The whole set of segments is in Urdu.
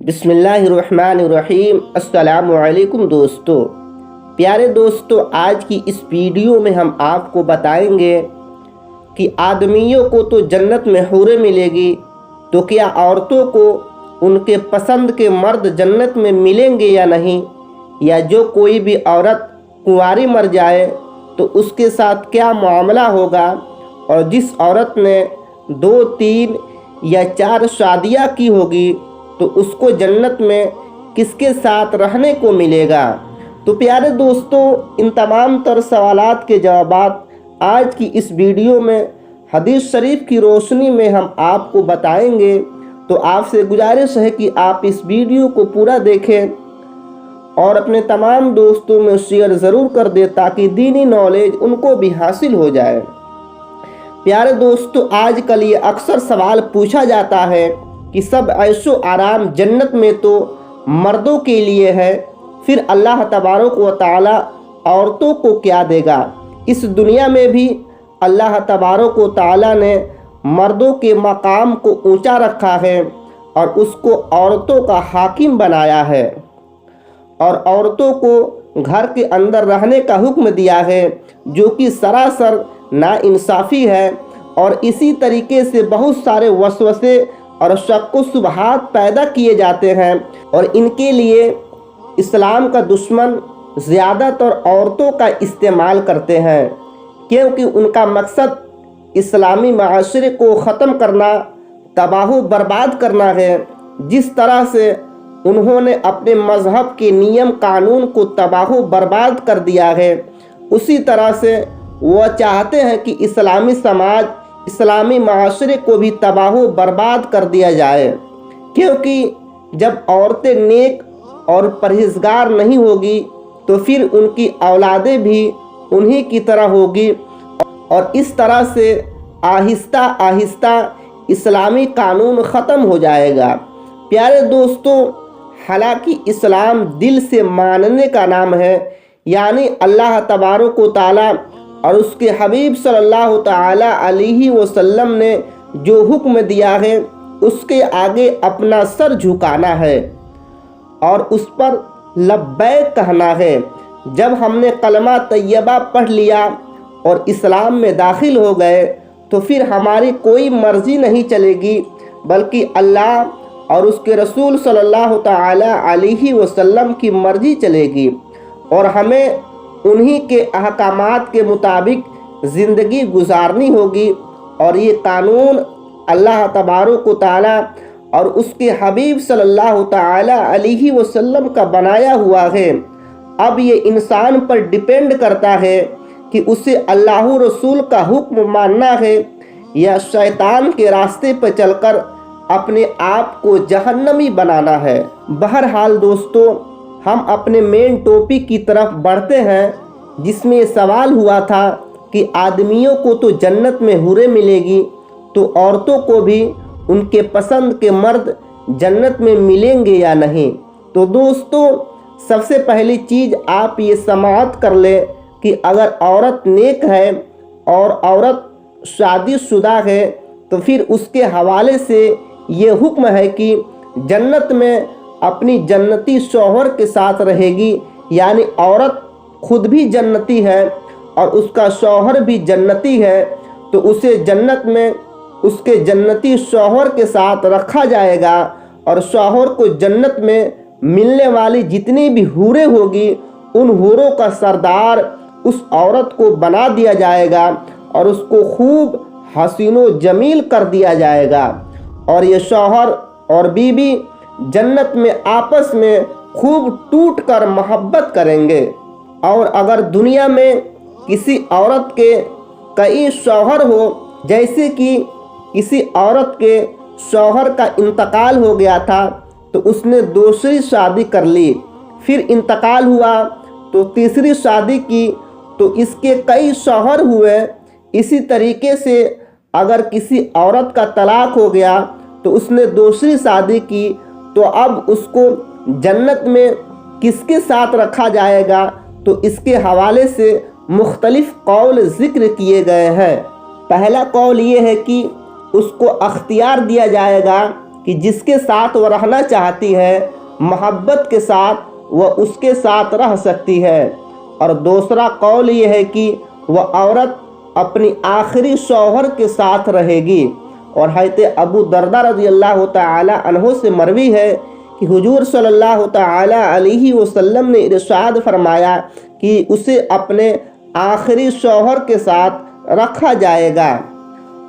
بسم اللہ الرحمن الرحیم۔ السلام علیکم دوستو، پیارے دوستو، آج کی اس ویڈیو میں ہم آپ کو بتائیں گے کہ آدمیوں کو تو جنت میں حوریں ملے گی، تو کیا عورتوں کو ان کے پسند کے مرد جنت میں ملیں گے یا نہیں، یا جو کوئی بھی عورت کنواری مر جائے تو اس کے ساتھ کیا معاملہ ہوگا، اور جس عورت نے 2 3 یا 4 شادیاں کی ہوگی تو اس کو جنت میں کس کے ساتھ رہنے کو ملے گا۔ تو پیارے دوستو، ان تمام تر سوالات کے جوابات آج کی اس ویڈیو میں حدیث شریف کی روشنی میں ہم آپ کو بتائیں گے، تو آپ سے گزارش ہے کہ آپ اس ویڈیو کو پورا دیکھیں اور اپنے تمام دوستوں میں شیئر ضرور کر دیں تاکہ دینی نالج ان کو بھی حاصل ہو جائے۔ پیارے دوستو، آج کل یہ اکثر سوال پوچھا جاتا ہے کہ سب عیش و آرام جنت میں تو مردوں کے لیے ہے، پھر اللہ تبارک و تعالی عورتوں کو کیا دے گا؟ اس دنیا میں بھی اللہ تبارک و تعالی نے مردوں کے مقام کو اونچا رکھا ہے اور اس کو عورتوں کا حاکم بنایا ہے، اور عورتوں کو گھر کے اندر رہنے کا حکم دیا ہے، جو کہ سراسر ناانصافی ہے، اور اسی طریقے سے بہت سارے وسوسے اور شک و شبہات پیدا کیے جاتے ہیں، اور ان کے لیے اسلام کا دشمن زیادہ تر عورتوں کا استعمال کرتے ہیں، کیونکہ ان کا مقصد اسلامی معاشرے کو ختم کرنا، تباہ و برباد کرنا ہے۔ جس طرح سے انہوں نے اپنے مذہب کے نیم قانون کو تباہ و برباد کر دیا ہے، اسی طرح سے وہ چاہتے ہیں کہ اسلامی سماج، اسلامی معاشرے کو بھی تباہ و برباد کر دیا جائے، کیونکہ جب عورتیں نیک اور پرہیزگار نہیں ہوگی تو پھر ان کی اولادیں بھی انہی کی طرح ہوگی، اور اس طرح سے آہستہ آہستہ اسلامی قانون ختم ہو جائے گا۔ پیارے دوستو، حالانکہ اسلام دل سے ماننے کا نام ہے، یعنی اللہ تبارک و تعالی اور اس کے حبیب صلی اللہ تعالی علیہ وسلم نے جو حکم دیا ہے اس کے آگے اپنا سر جھکانا ہے اور اس پر لبیک کہنا ہے۔ جب ہم نے کلمہ طیبہ پڑھ لیا اور اسلام میں داخل ہو گئے تو پھر ہماری کوئی مرضی نہیں چلے گی، بلکہ اللہ اور اس کے رسول صلی اللہ تعالی علیہ وسلم کی مرضی چلے گی، اور ہمیں انہی کے احکامات کے مطابق زندگی گزارنی ہوگی، اور یہ قانون اللہ تبارک و تعالی اور اس کے حبیب صلی اللہ تعالی علیہ وسلم کا بنایا ہوا ہے۔ اب یہ انسان پر ڈیپینڈ کرتا ہے کہ اسے اللہ رسول کا حکم ماننا ہے یا شیطان کے راستے پر چل کر اپنے آپ کو جہنمی بنانا ہے۔ بہرحال دوستو، ہم اپنے مین ٹاپک کی طرف بڑھتے ہیں، جس میں یہ سوال ہوا تھا کہ آدمیوں کو تو جنت میں حوریں ملے گی، تو عورتوں کو بھی ان کے پسند کے مرد جنت میں ملیں گے یا نہیں۔ تو دوستو، سب سے پہلی چیز آپ یہ سماعت کر لیں کہ اگر عورت نیک ہے اور عورت شادی شدہ ہے تو پھر اس کے حوالے سے یہ حکم ہے کہ جنت میں اپنی جنتی شوہر کے ساتھ رہے گی، یعنی عورت خود بھی جنتی ہے اور اس کا شوہر بھی جنتی ہے، تو اسے جنت میں اس کے جنتی شوہر کے ساتھ رکھا جائے گا، اور شوہر کو جنت میں ملنے والی جتنی بھی حوریں ہوگی ان حوروں کا سردار اس عورت کو بنا دیا جائے گا، اور اس کو خوب حسین و جمیل کر دیا جائے گا، اور یہ شوہر اور بیوی جنت میں آپس میں خوب ٹوٹ کر محبت کریں گے۔ اور اگر دنیا میں کسی عورت کے کئی شوہر ہو، جیسے کہ کسی عورت کے شوہر کا انتقال ہو گیا تھا تو اس نے دوسری شادی کر لی، پھر انتقال ہوا تو تیسری شادی کی، تو اس کے کئی شوہر ہوئے۔ اسی طریقے سے اگر کسی عورت کا طلاق ہو گیا تو اس نے دوسری شادی کی، تو اب اس کو جنت میں کس کے ساتھ رکھا جائے گا، تو اس کے حوالے سے مختلف قول ذکر کیے گئے ہیں۔ پہلا قول یہ ہے کہ اس کو اختیار دیا جائے گا کہ جس کے ساتھ وہ رہنا چاہتی ہے محبت کے ساتھ وہ اس کے ساتھ رہ سکتی ہے، اور دوسرا قول یہ ہے کہ وہ عورت اپنی آخری شوہر کے ساتھ رہے گی۔ اور حضرت ابو درداء رضی اللہ تعالی عنہ سے مروی ہے کہ حضور صلی اللہ تعالی علیہ وسلم نے ارشاد فرمایا کہ اسے اپنے آخری شوہر کے ساتھ رکھا جائے گا۔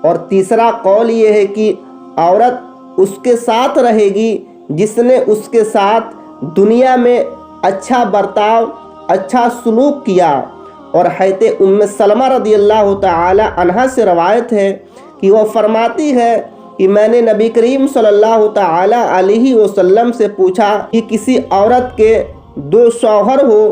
اور تیسرا قول یہ ہے کہ عورت اس کے ساتھ رہے گی جس نے اس کے ساتھ دنیا میں اچھا برتاؤ، اچھا سلوک کیا۔ اور حضرت ام سلمہ رضی اللہ تعالی عنہا سے روایت ہے کہ وہ فرماتی ہے کہ میں نے نبی کریم صلی اللہ تعالی علیہ وسلم سے پوچھا کہ کسی عورت کے 2 شوہر ہو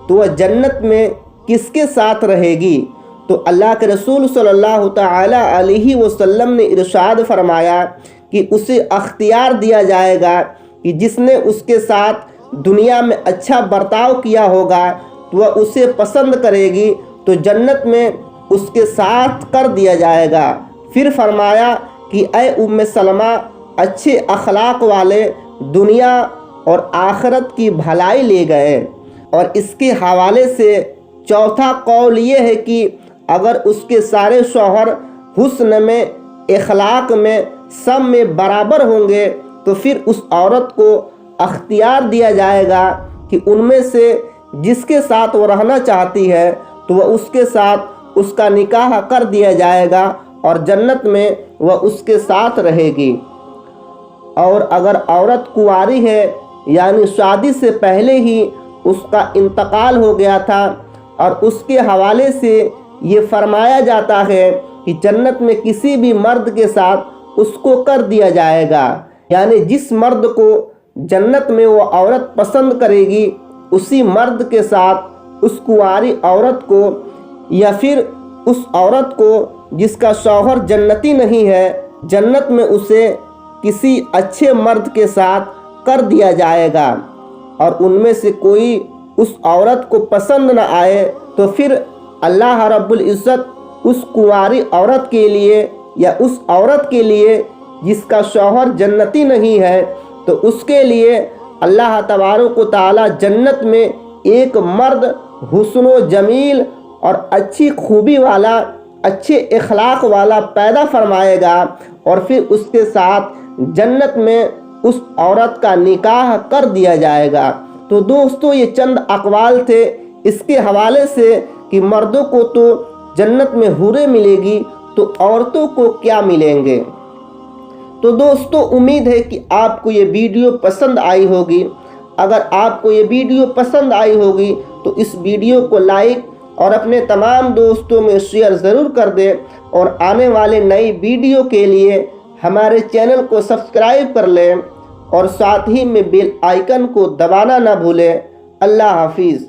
تو وہ جنت میں کس کے ساتھ رہے گی؟ تو اللہ کے رسول صلی اللہ تعالی علیہ وسلم نے ارشاد فرمایا کہ اسے اختیار دیا جائے گا کہ جس نے اس کے ساتھ دنیا میں اچھا برتاؤ کیا ہوگا تو وہ اسے پسند کرے گی تو جنت میں اس کے ساتھ کر دیا جائے گا۔ پھر فرمایا کہ اے ام سلمہ، اچھے اخلاق والے دنیا اور آخرت کی بھلائی لے گئے۔ اور اس کے حوالے سے چوتھا قول یہ ہے کہ اگر اس کے سارے شوہر حسن میں، اخلاق میں، سب میں برابر ہوں گے تو پھر اس عورت کو اختیار دیا جائے گا کہ ان میں سے جس کے ساتھ وہ رہنا چاہتی ہے تو وہ اس کے ساتھ اس کا نکاح کر دیا جائے گا اور جنت میں وہ اس کے ساتھ رہے گی۔ اور اگر عورت کنواری ہے یعنی شادی سے پہلے ہی اس کا انتقال ہو گیا تھا اور اس کے حوالے سے یہ فرمایا جاتا ہے کہ جنت میں کسی بھی مرد کے ساتھ اس کو کر دیا جائے گا، یعنی جس مرد کو جنت میں وہ عورت پسند کرے گی اسی مرد کے ساتھ اس کنواری عورت کو، یا پھر اس عورت کو جس کا شوہر جنتی نہیں ہے جنت میں اسے کسی اچھے مرد کے ساتھ کر دیا جائے گا۔ اور ان میں سے کوئی اس عورت کو پسند نہ آئے تو پھر اللہ رب العزت اس کنواری عورت کے لیے یا اس عورت کے لیے جس کا شوہر جنتی نہیں ہے تو اس کے لیے اللہ تبارک و تعالی جنت میں ایک مرد حسن و جمیل اور اچھی خوبی والا، اچھے اخلاق والا پیدا فرمائے گا اور پھر اس کے ساتھ جنت میں اس عورت کا نکاح کر دیا جائے گا۔ تو دوستو یہ چند اقوال تھے اس کے حوالے سے کہ مردوں کو تو جنت میں حوریں ملے گی تو عورتوں کو کیا ملیں گے۔ تو دوستو امید ہے کہ آپ کو یہ ویڈیو پسند آئی ہوگی۔ اگر آپ کو یہ ویڈیو پسند آئی ہوگی تو اس ویڈیو کو لائک اور اپنے تمام دوستوں میں شیئر ضرور کر دیں، اور آنے والے نئی ویڈیو کے لیے ہمارے چینل کو سبسکرائب کر لیں اور ساتھ ہی میں بیل آئیکن کو دبانا نہ بھولیں۔ اللہ حافظ۔